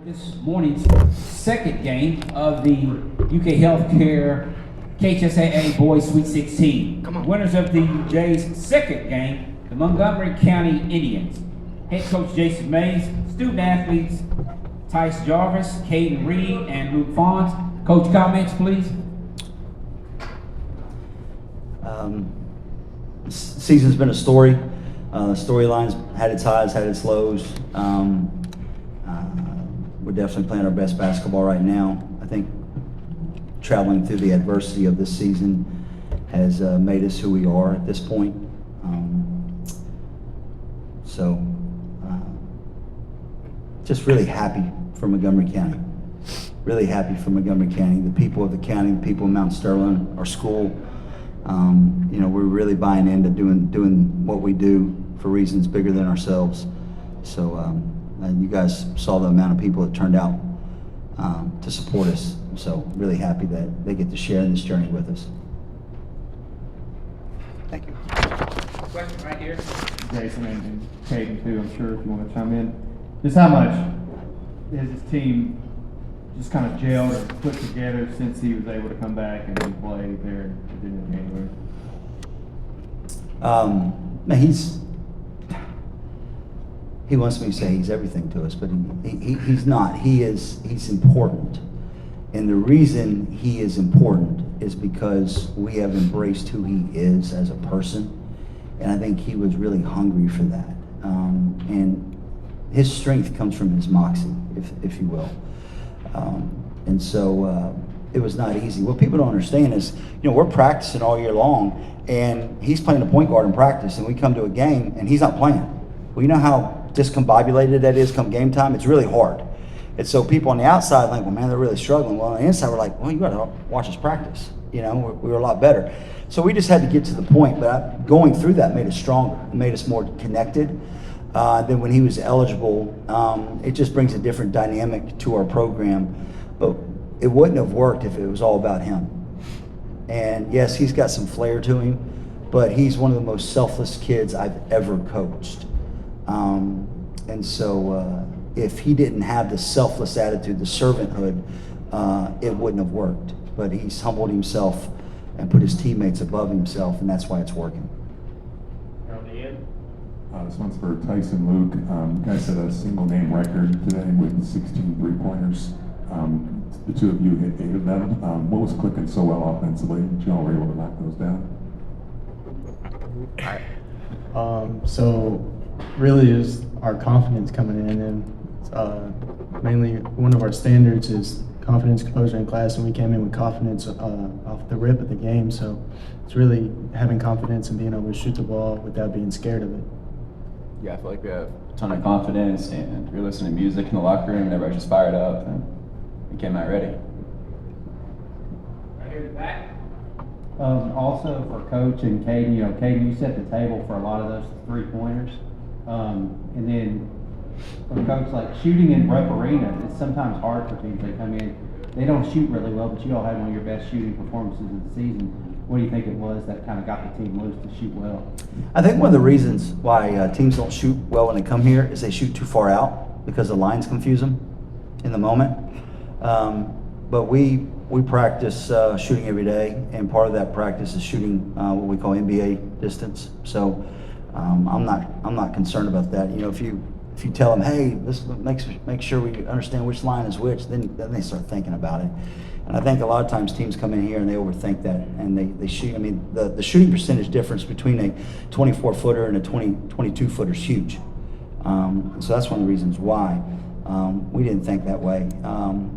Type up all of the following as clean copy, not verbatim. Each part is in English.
This morning's second game of the UK Healthcare KHSAA Boys Sweet 16. Winners of the day's second game, the Montgomery County Indians. Head coach Jason Mays, student athletes Tice Jarvis, Caden Reed, and Luke Fons. Coach, comments, please. Season's been a story. Storyline's had its highs, had its lows. We're definitely playing our best basketball right now. I think traveling through the adversity of this season has made us who we are at this point. Just really happy for Montgomery County. Really happy for Montgomery County. The people of the county, the people of Mount Sterling, our school. We're really buying into doing what we do for reasons bigger than ourselves. And you guys saw the amount of people that turned out to support us. So really happy that they get to share in this journey with us. Thank you. Question right here. Jason and Caden too, I'm sure if you want to chime in. Just how much has this team just kind of gelled and put together since he was able to come back and play there at the end of January? He wants me to say he's everything to us, but he's not. He's important. And the reason he is important is because we have embraced who he is as a person. And I think he was really hungry for that. And his strength comes from his moxie, if you will. It was not easy. What people don't understand is, we're practicing all year long, and he's playing the point guard in practice, and we come to a game, and he's not playing. Well, you know how discombobulated that is come game time? It's really hard. And so people on the outside think, well, man, they're really struggling. Well, on the inside, we're like, well, you got to watch us practice. We were a lot better. So we just had to get to the point, but going through that made us stronger, made us more connected. Then when he was eligible, it just brings a different dynamic to our program. But it wouldn't have worked if it was all about him. And yes, he's got some flair to him, but he's one of the most selfless kids I've ever coached. If he didn't have the selfless attitude, the servanthood, it wouldn't have worked. But he's humbled himself and put his teammates above himself, and that's why it's working. This one's for Tyson Luke. You guys set a single name record today with 16 three-pointers. The two of you hit 8 of them. What was clicking so well offensively that you all were able to knock those down? So really is our confidence coming in, and mainly one of our standards is confidence, composure in class, and we came in with confidence off the rip of the game. So it's really having confidence and being able to shoot the ball without being scared of it. Yeah, I feel like we have a ton of confidence, and we were listening to music in the locker room, and everybody just fired up, and we came out ready. Right here in the back. Also for Coach and Caden, Caden, you set the table for a lot of those three-pointers. And then for Coach, like shooting in Rupp Arena, it's sometimes hard for teams. They come in, they don't shoot really well, but you all had one of your best shooting performances of the season. What do you think it was that kind of got the team loose to shoot well? I think one of the reasons why teams don't shoot well when they come here is they shoot too far out because the lines confuse them in the moment. But we practice shooting every day, and part of that practice is shooting what we call NBA distance. So I'm not concerned about that. If you tell them, hey, this make sure we understand which line is which, then they start thinking about it. And I think a lot of times teams come in here and they overthink that, and they shoot. I mean, the shooting percentage difference between a 24-footer and a 22-footer is huge. So that's one of the reasons why we didn't think that way.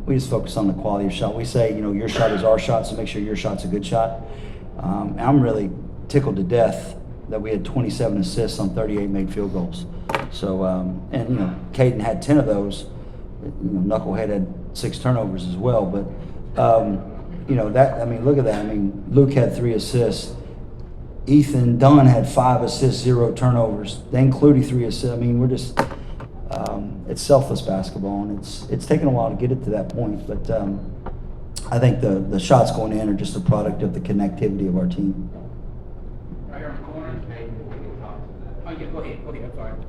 We just focus on the quality of shot. We say, your shot is our shot, so make sure your shot's a good shot. And I'm really tickled to death that we had 27 assists on 38 made field goals. So, Caden had 10 of those. Knucklehead had 6 turnovers as well. But, look at that. Luke had 3 assists. Ethan Dunn had 5 assists, 0 turnovers. Then Clutie 3 assists. We're just, it's selfless basketball, and it's taken a while to get it to that point. But I think the shots going in are just a product of the connectivity of our team. Right here in the corner. Oh, yeah, go ahead,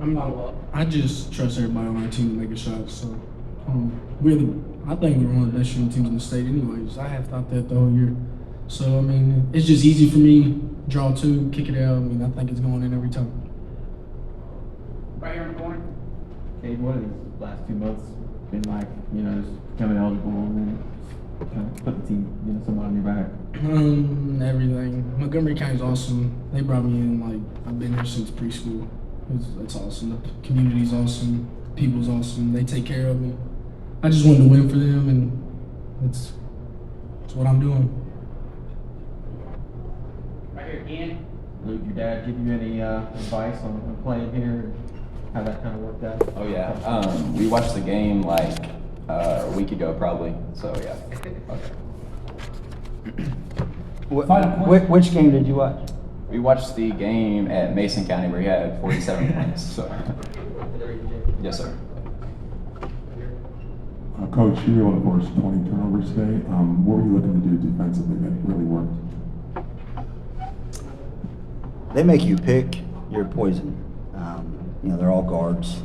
I'm sorry. I just trust everybody on our team to make a shot, so I think we're one of the best shooting teams in the state anyways. I have thought that the whole year. So, I mean, it's just easy for me, draw two, kick it out. I mean, I think it's going in every time. Right here in the corner. Cade, what have these last 2 months been like, you know, just becoming eligible and then just kind of put the team, you know, someone on your back? Everything. Montgomery County's awesome. They brought me in, like, I've been here since preschool. It's awesome. The community's awesome. People's awesome. They take care of me. I just wanted to win for them, and it's what I'm doing. Right here again. Luke, your dad give you any advice on playing here? How that kind of worked out? Oh yeah. We watched the game like a week ago probably. So yeah. Which game did you watch? We watched the game at Mason County where he had 47 points. So. Yes, sir. Coach, you were able to force 20 turnovers today. What were you looking to do defensively that really worked? They make you pick your poison. You know, they're all guards.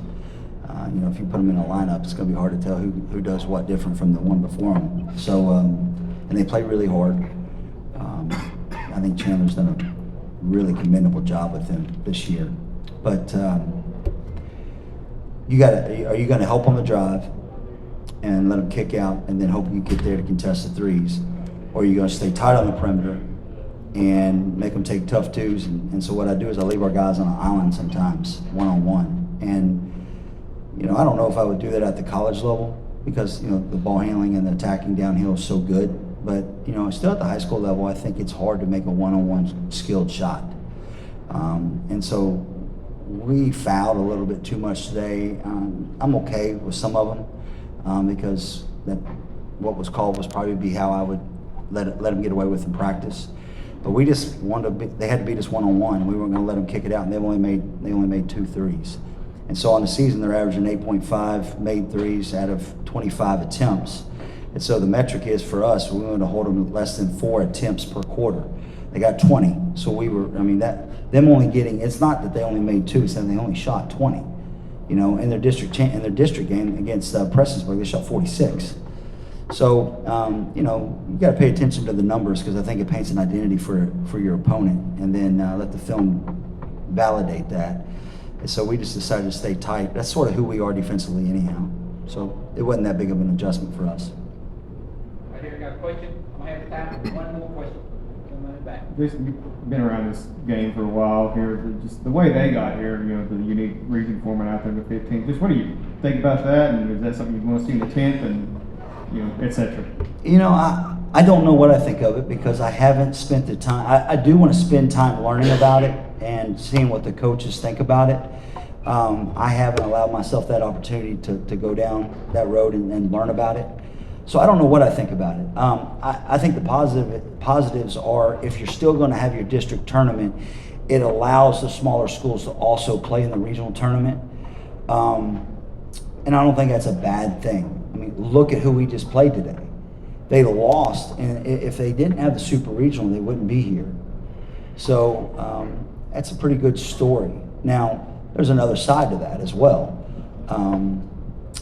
You know, if you put them in a lineup, it's going to be hard to tell who does what different from the one before them. So, and they play really hard. I think Chandler's done a really commendable job with them this year. But are you going to help on the drive and let them kick out and then hope you get there to contest the threes? Or are you going to stay tight on the perimeter and make them take tough twos? And so what I do is I leave our guys on an island sometimes, one-on-one. And, you know, I don't know if I would do that at the college level because, you know, the ball handling and the attacking downhill is so good. But, you know, still at the high school level, I think it's hard to make a one-on-one skilled shot. And so we fouled a little bit too much today. I'm okay with some of them because what was called was probably be how I would let them get away with in practice. But we just wanted to they had to beat us one-on-one. We weren't going to let them kick it out, and they only made 2 threes. And so on the season, they're averaging 8.5 made threes out of 25 attempts. And so the metric is for us, we want to hold them less than 4 attempts per quarter. They got 20. So them only getting, it's not that they only made 2, it's that they only shot 20. You know, in their district game against Prestonsburg, they shot 46. So, you know, you got to pay attention to the numbers because I think it paints an identity for your opponent, and then let the film validate that. And so we just decided to stay tight. That's sort of who we are defensively anyhow. So it wasn't that big of an adjustment for us. Right here, got a question? I'm going to have time for one more question. Back. Just you've been around this game for a while here. Just the way they got here, you know, the unique region format out there in the 15th. Just what do you think about that? And is that something you want to see in the 10th and, you know, et cetera? You know, I don't know what I think of it because I haven't spent the time. I do want to spend time learning about it and seeing what the coaches think about it. I haven't allowed myself that opportunity to go down that road and learn about it. So I don't know what I think about it. I think the positives are if you're still going to have your district tournament, it allows the smaller schools to also play in the regional tournament. And I don't think that's a bad thing. I mean, look at who we just played today. They lost, and if they didn't have the super regional, they wouldn't be here. So that's a pretty good story. Now, there's another side to that as well.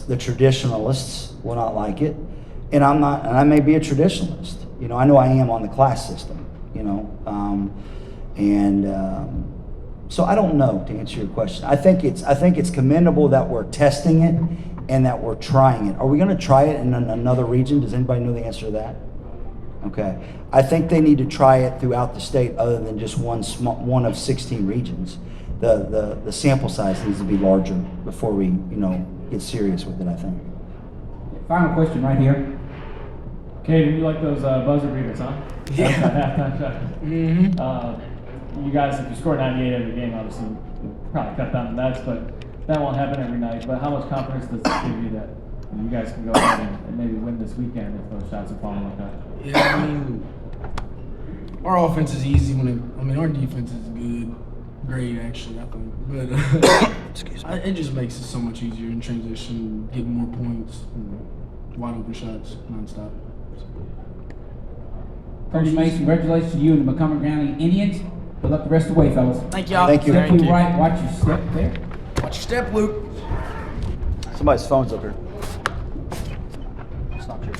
The traditionalists will not like it. And I'm not, and I may be a traditionalist. You know, I know I am on the class system, you know. So I don't know, to answer your question. I think it's commendable that we're testing it and that we're trying it. Are we going to try it in another region? Does anybody know the answer to that? Okay. I think they need to try it throughout the state other than just one of 16 regions. The sample size needs to be larger before we, you know, get serious with it, I think. Final question right here. Cade, you like those buzzer beaters, huh? Yeah. Halftime shot. Mm-hmm. You guys, if you score 98 every game, obviously, you'll probably cut down the nets, but that won't happen every night. But how much confidence does it give you that you guys can go ahead and maybe win this weekend if those shots are falling like that? Yeah, I mean, our offense is easy our defense is good. Great, actually, I think. But it just makes it so much easier in transition, getting more points, and wide open shots nonstop. Coach Mason, congratulations to you and the Montgomery County Indians. Good luck the rest of the way, fellas. Thank y'all. Thank you. Step to your right, watch your step there. Watch your step, Luke. Somebody's phone's up here. not true.